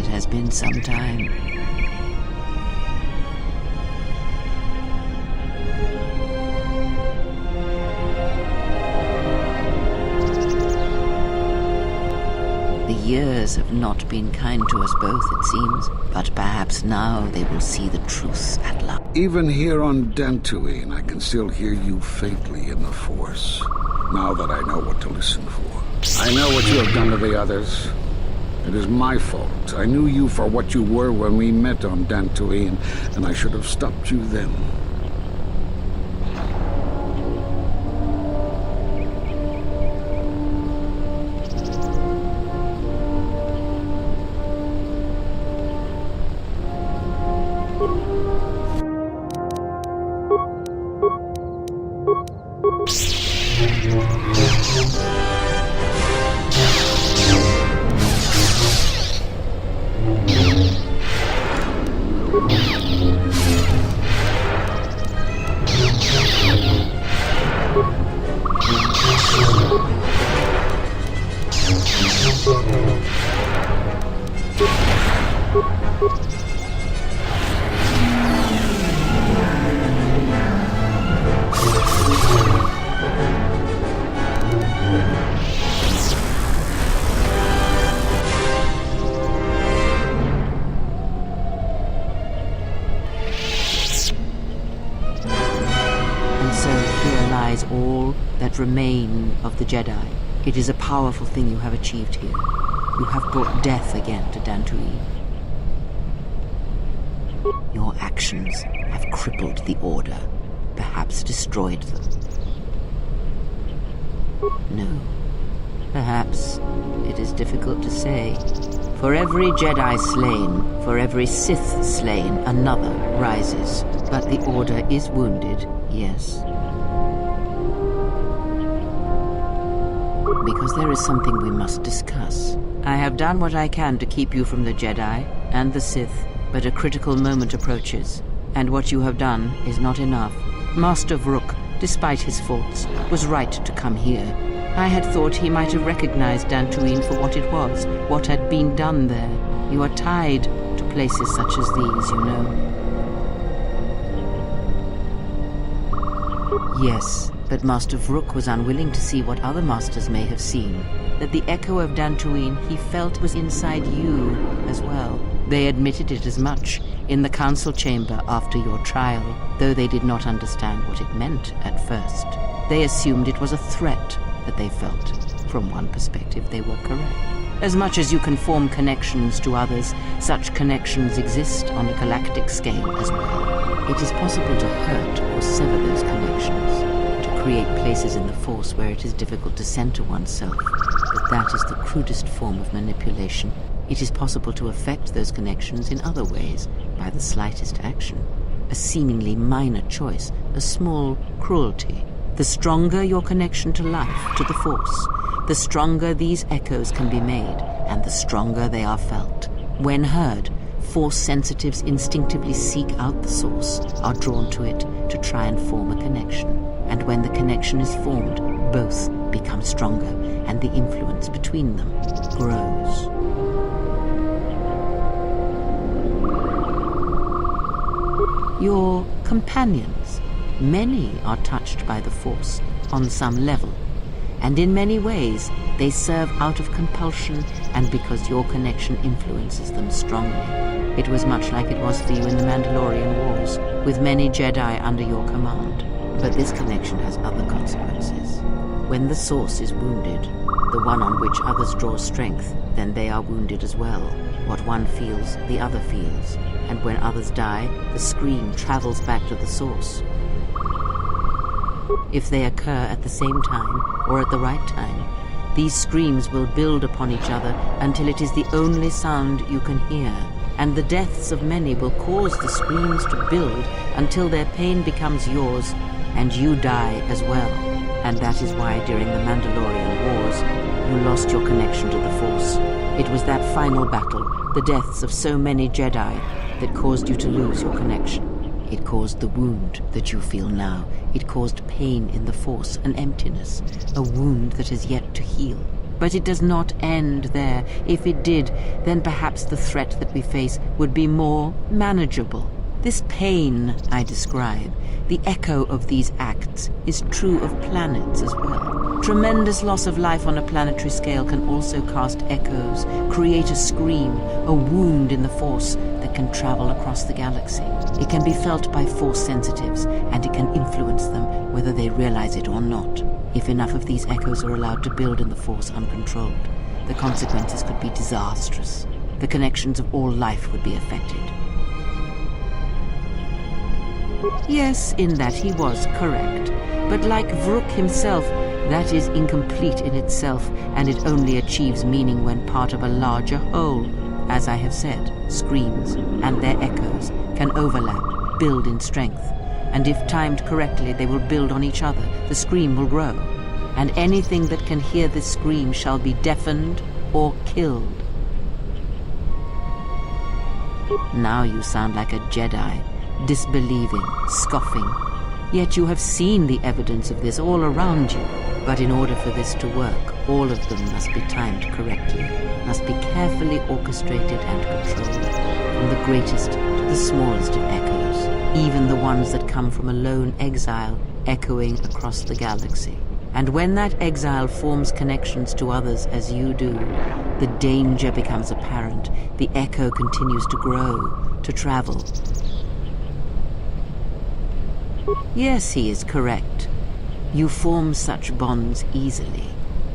Has been some time. The years have not been kind to us both, it seems, but perhaps now they will see the truth at last. Even here on Dantooine, I can still hear you faintly in the Force. Now that I know what to listen for. I know what you have done to the others. It is my fault. I knew you for what you were when we met on Dantooine, and I should have stopped you then. All that remain of the Jedi. It is a powerful thing you have achieved here. You have brought death again to Dantooine. Your actions have crippled the Order, perhaps destroyed them. No, perhaps it is difficult to say. For every Jedi slain, for every Sith slain, another rises. But the Order is wounded, yes. Because there is something we must discuss. I have done what I can to keep you from the Jedi and the Sith, but a critical moment approaches, and what you have done is not enough. Master Vrook, despite his faults, was right to come here. I had thought he might have recognized Dantooine for what it was, what had been done there. You are tied to places such as these, you know. Yes. But Master Vrook was unwilling to see what other masters may have seen. That the echo of Dantooine he felt was inside you as well. They admitted it as much in the council chamber after your trial, though they did not understand what it meant at first. They assumed it was a threat that they felt. From one perspective, they were correct. As much as you can form connections to others, such connections exist on a galactic scale as well. It is possible to hurt or sever those connections. Create places in the Force where it is difficult to center oneself, but that is the crudest form of manipulation. It is possible to affect those connections in other ways, by the slightest action. a seemingly minor choice, a small cruelty. The stronger your connection to life, to the Force, the stronger these echoes can be made, and the stronger they are felt. When heard, Force sensitives instinctively seek out the source, are drawn to it to try and form a connection. And when the connection is formed, both become stronger, and the influence between them grows. Your companions, many are touched by the Force on some level, and in many ways they serve out of compulsion and because your connection influences them strongly. It was much like it was for you in the Mandalorian Wars, with many Jedi under your command. But this connection has other consequences. When the source is wounded, the one on which others draw strength, then they are wounded as well. What one feels, the other feels. And when others die, the scream travels back to the source. If they occur at the same time, or at the right time, these screams will build upon each other until it is the only sound you can hear. And the deaths of many will cause the screams to build until their pain becomes yours, and you die as well. And that is why during the Mandalorian Wars, you lost your connection to the Force. It was that final battle, the deaths of so many Jedi, that caused you to lose your connection. It caused the wound that you feel now. It caused pain in the Force, an emptiness, a wound that has yet to heal. But it does not end there. If it did, then perhaps the threat that we face would be more manageable. This pain I describe, the echo of these acts, is true of planets as well. Tremendous loss of life on a planetary scale can also cast echoes, create a scream, a wound in the Force that can travel across the galaxy. It can be felt by Force sensitives, and it can influence them whether they realize it or not. If enough of these echoes are allowed to build in the Force uncontrolled, the consequences could be disastrous. The connections of all life would be affected. Yes, in that he was correct. But like Vrook himself, that is incomplete in itself, and it only achieves meaning when part of a larger whole. As I have said, screams and their echoes can overlap, build in strength. And if timed correctly, they will build on each other. The scream will grow. And anything that can hear this scream shall be deafened or killed. Now you sound like a Jedi, disbelieving, scoffing. Yet you have seen the evidence of this all around you. But in order for this to work, all of them must be timed correctly, must be carefully orchestrated and controlled, from the greatest to the smallest of echoes, even the ones that come from a lone exile echoing across the galaxy. And when that exile forms connections to others as you do, the danger becomes apparent. The echo continues to grow, to travel. Yes, he is correct. You form such bonds easily.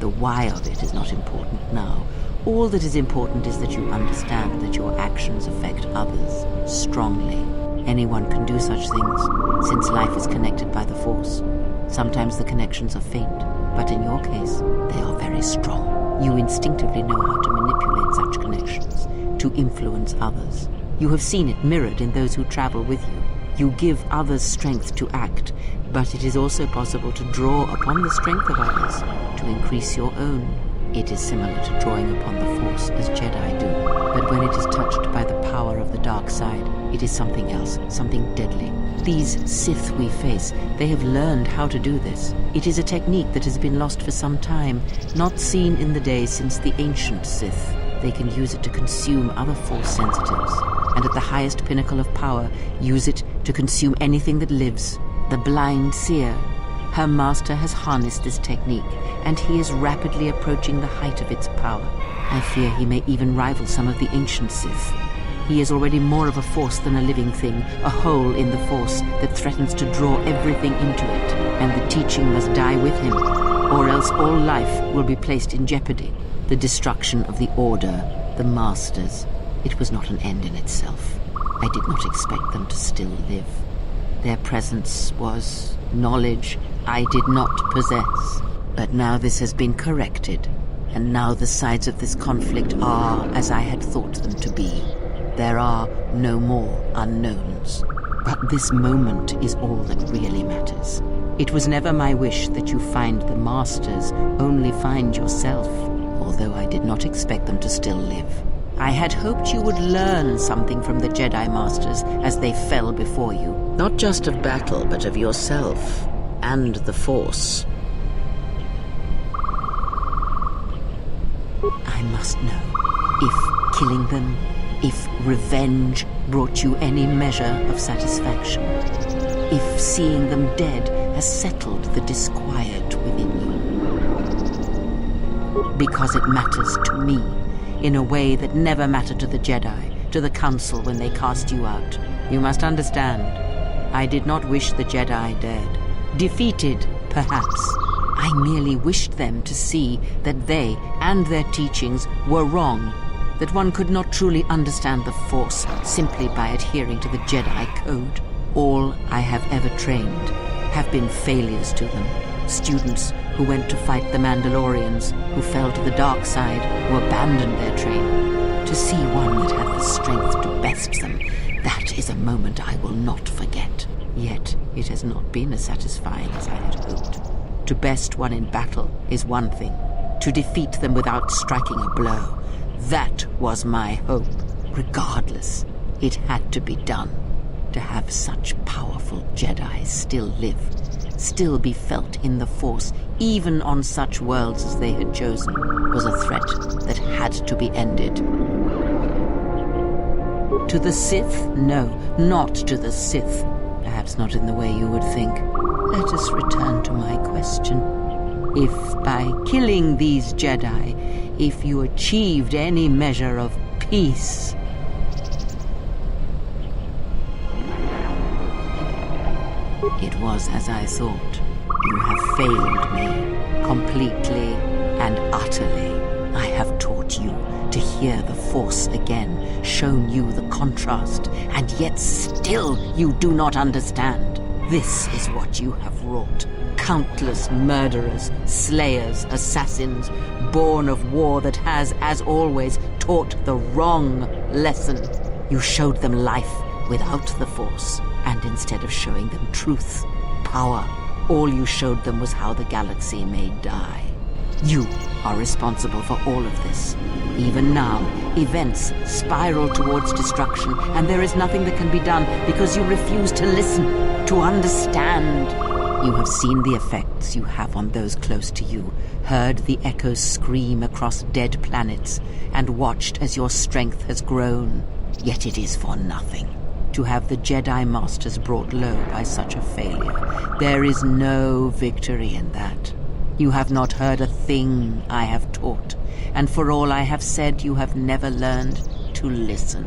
The why of it is not important now. All that is important is that you understand that your actions affect others strongly. Anyone can do such things, since life is connected by the Force. Sometimes the connections are faint, but in your case, they are very strong. You instinctively know how to manipulate such connections, to influence others. You have seen it mirrored in those who travel with you. You give others strength to act, but it is also possible to draw upon the strength of others to increase your own. It is similar to drawing upon the Force as Jedi do, but when it is touched by the power of the dark side, it is something else, something deadly. These Sith we face, they have learned how to do this. It is a technique that has been lost for some time, not seen in the days since the ancient Sith. They can use it to consume other Force sensitives, and at the highest pinnacle of power, use it to consume anything that lives. The blind seer. Her master has harnessed this technique, and he is rapidly approaching the height of its power. I fear he may even rival some of the ancient Sith. He is already more of a force than a living thing, a hole in the Force that threatens to draw everything into it, and the teaching must die with him, or else all life will be placed in jeopardy. The destruction of the Order, the Masters, it was not an end in itself. I did not expect them to still live. Their presence was knowledge I did not possess. But now this has been corrected, and now the sides of this conflict are as I had thought them to be. There are no more unknowns. But this moment is all that really matters. It was never my wish that you find the Masters, only find yourself, although I did not expect them to still live. I had hoped you would learn something from the Jedi Masters as they fell before you. Not just of battle, but of yourself and the Force. I must know if killing them, if revenge brought you any measure of satisfaction, if seeing them dead has settled the disquiet within you. Because it matters to me in a way that never mattered to the Jedi, to the Council when they cast you out. You must understand, I did not wish the Jedi dead. Defeated, perhaps. I merely wished them to see that they and their teachings were wrong, that one could not truly understand the Force simply by adhering to the Jedi Code. All I have ever trained have been failures to them. Students who went to fight the Mandalorians, who fell to the dark side, who abandoned their training. To see one that had the strength to best them, that is a moment I will not forget. Yet it has not been as satisfying as I had hoped. To best one in battle is one thing. To defeat them without striking a blow, that was my hope. Regardless, it had to be done. To have such powerful Jedi still live, still be felt in the Force, even on such worlds as they had chosen, was a threat that had to be ended. To the Sith? No, not to the Sith. Perhaps not in the way you would think. Let us return to my question. If by killing these Jedi, if you achieved any measure of peace... It was as I thought. You have failed me, completely and utterly. I have taught you to hear the Force again, shown you the contrast, and yet still you do not understand. This is what you have wrought. Countless murderers, slayers, assassins, born of war that has, as always, taught the wrong lesson. You showed them life without the Force, and instead of showing them truth, power, all you showed them was how the galaxy may die. You are responsible for all of this. Even now, events spiral towards destruction, and there is nothing that can be done because you refuse to listen, to understand. You have seen the effects you have on those close to you, heard the echoes scream across dead planets, and watched as your strength has grown. Yet it is for nothing to have the Jedi Masters brought low by such a failure. There is no victory in that. You have not heard a thing I have taught, and for all I have said, you have never learned to listen.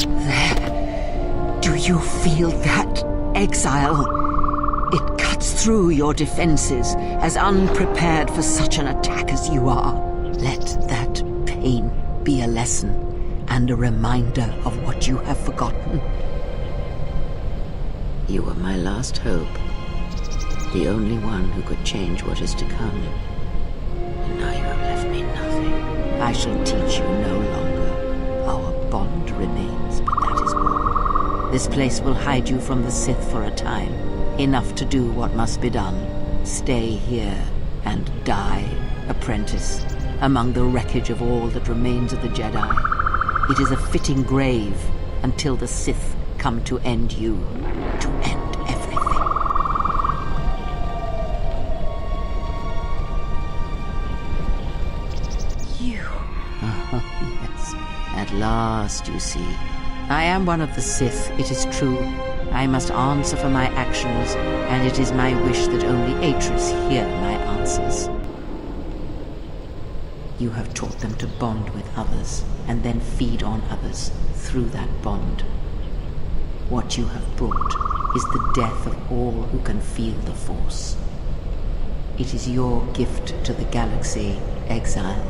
There. Do you feel that, exile? It cuts through your defenses, as unprepared for such an attack as you are. Let that pain be a lesson, and a reminder of what you have forgotten. You were my last hope, the only one who could change what is to come. And now you have left me nothing. I shall teach you no longer. Our bond remains, but that is all. This place will hide you from the Sith for a time, enough to do what must be done. Stay here and die, apprentice, among the wreckage of all that remains of the Jedi. It is a fitting grave until the Sith come to end you, to end everything. You. Oh, yes. At last, you see. I am one of the Sith, it is true. I must answer for my actions, and it is my wish that only Atris hear my answers. You have taught them to bond with others, and then feed on others through that bond. What you have brought is the death of all who can feel the Force. It is your gift to the galaxy, exile.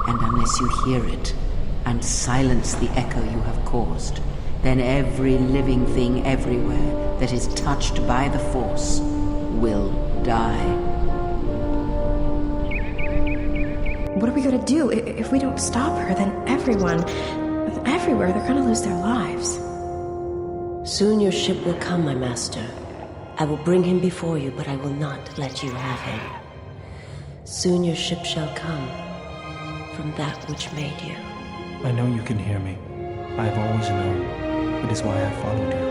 And unless you hear it, and silence the echo you have caused, then every living thing everywhere that is touched by the Force will die. What are we gonna do? If we don't stop her, then everyone everywhere. They're gonna lose their lives. Soon your ship will come, my master. I will bring him before you, but I will not let you have him. Soon your ship shall come from that which made you. I know you can hear me. I have always known. It is why I followed you.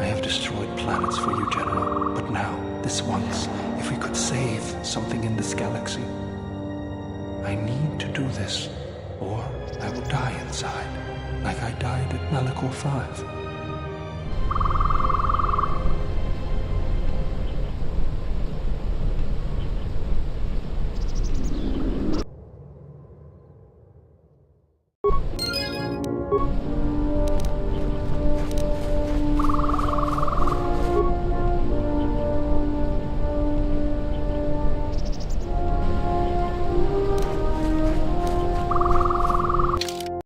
I have destroyed planets for you, General. But now, this once, if we could save something in this galaxy. I need to do this, or I will die inside, like I died at Malachor 5.